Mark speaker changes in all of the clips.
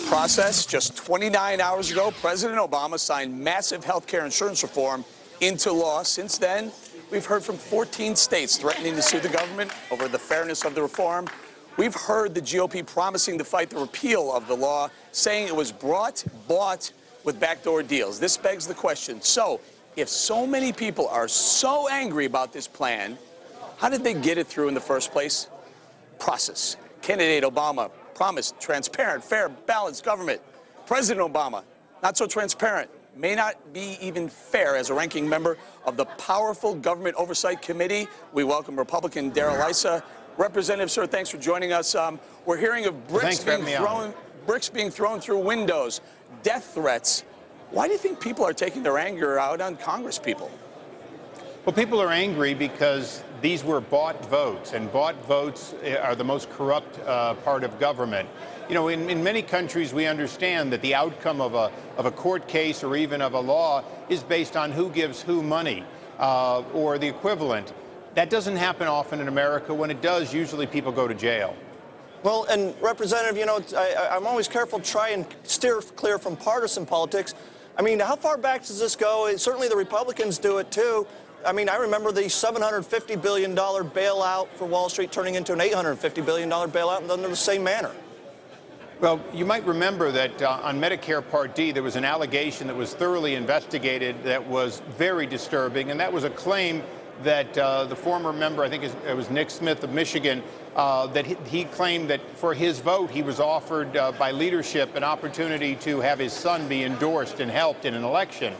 Speaker 1: process. Just 29 hours ago, President Obama signed massive health care insurance reform into law. Since then, we've heard from 14 states threatening to sue the government over the fairness of the reform. We've heard the GOP promising to fight the repeal of the law, saying it was bought with backdoor deals. This begs the question, so if so many people are so angry about this plan, how did they get it through in the first place? Process. Candidate Obama promised transparent, fair, balanced government. President Obama, not so transparent, may not be even fair. As a ranking member of the powerful Government Oversight Committee, we welcome Republican Darrell Issa. Representative, sir, thanks for joining us. We're hearing of bricks being thrown through windows, death threats. Why do you think people are taking their anger out on Congress people?
Speaker 2: Well, people are angry because these were bought votes, and bought votes are the most corrupt part of government. You know, in many countries, we understand that the outcome of a court case or even of a law is based on who gives who money or the equivalent. That doesn't happen often in America. When it does, usually people go to jail.
Speaker 3: Well, and Representative, you know, I'm always careful to try and steer clear from partisan politics. I mean, how far back does this go? Certainly the Republicans do it, too. I mean, I remember the $750 billion bailout for Wall Street turning into an $850 billion bailout and done in the same manner.
Speaker 2: Well, you might remember that on Medicare Part D, there was an allegation that was thoroughly investigated that was very disturbing, and that was a claim that the former member, I think it was Nick Smith of Michigan, that he claimed that for his vote, he was offered by leadership an opportunity to have his son be endorsed and helped in an election.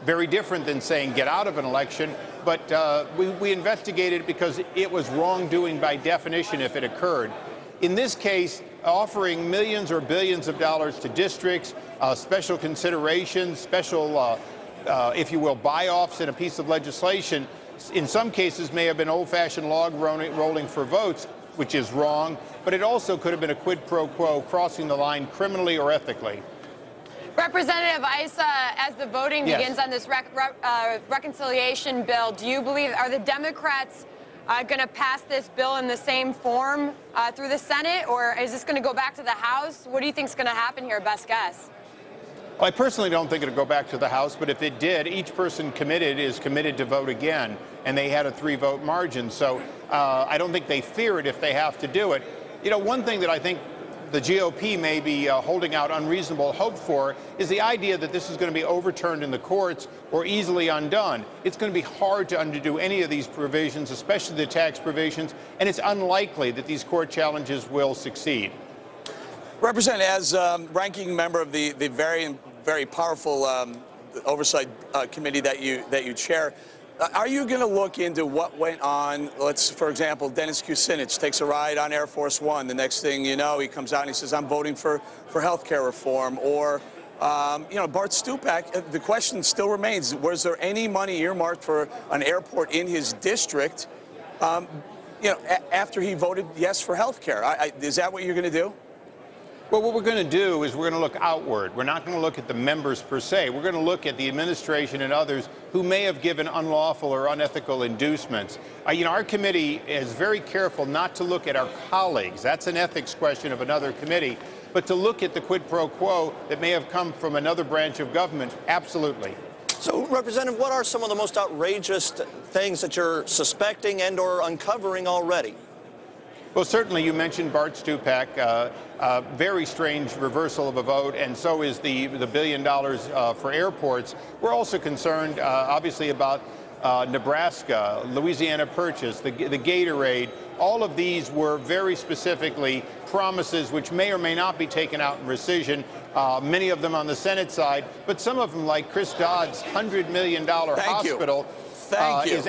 Speaker 2: Very different than saying get out of an election, but we investigated it because it was wrongdoing by definition if it occurred. In this case, offering millions or billions of dollars to districts, special considerations, special if you will, buy-offs in a piece of legislation, in some cases may have been old-fashioned log rolling for votes, which is wrong, but it also could have been a quid pro quo, crossing the line criminally or ethically.
Speaker 4: Representative Issa, as the voting begins on this reconciliation bill, do you believe, are the Democrats going to pass this bill in the same form through the Senate, or is this going to go back to the House? What do you think is going to happen here, best guess?
Speaker 2: Well, I personally don't think it'll go back to the House, but if it did, each person is committed to vote again, and they had a 3-vote margin. So I don't think they fear it if they have to do it. You know, one thing that I think the GOP may be holding out unreasonable hope for is the idea that this is going to be overturned in the courts or easily undone. It's going to be hard to undo any of these provisions, especially the tax provisions, and it's unlikely that these court challenges will succeed.
Speaker 1: Representative, as ranking member of the very powerful oversight committee that you chair, are you going to look into what went on? For example, Dennis Kucinich takes a ride on Air Force One. The next thing you know, he comes out and he says, "I'm voting for health care reform." Or, you know, Bart Stupak. The question still remains: was there any money earmarked for an airport in his district? You know, after he voted yes for health care, is that what you're going to do?
Speaker 2: Well, what we're going to do is we're going to look outward. We're not going to look at the members per se. We're going to look at the administration and others who may have given unlawful or unethical inducements. You know, our committee is very careful not to look at our colleagues. That's an ethics question of another committee. But to look at the quid pro quo that may have come from another branch of government, absolutely.
Speaker 3: So, Representative, what are some of the most outrageous things that you're suspecting and or uncovering already?
Speaker 2: Well, certainly you mentioned Bart Stupak, very strange reversal of a vote, and so is the $1 billion for airports. We're also concerned, obviously, about Nebraska, Louisiana Purchase, the Gatorade. All of these were very specifically promises which may or may not be taken out in rescission, many of them on the Senate side, but some of them, like Chris Dodd's $100 million hospital, is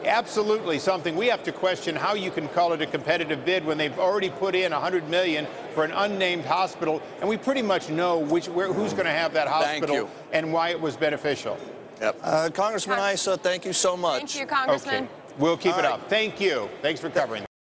Speaker 2: absolutely something we have to question how you can call it a competitive bid when they've already put in $100 million for an unnamed hospital, and we pretty much know who's going to have that hospital and why it was beneficial.
Speaker 3: Congressman Issa, thank you so much.
Speaker 4: Thank you, Congressman.
Speaker 2: Okay. We'll keep it up. Thank you. Thanks for covering.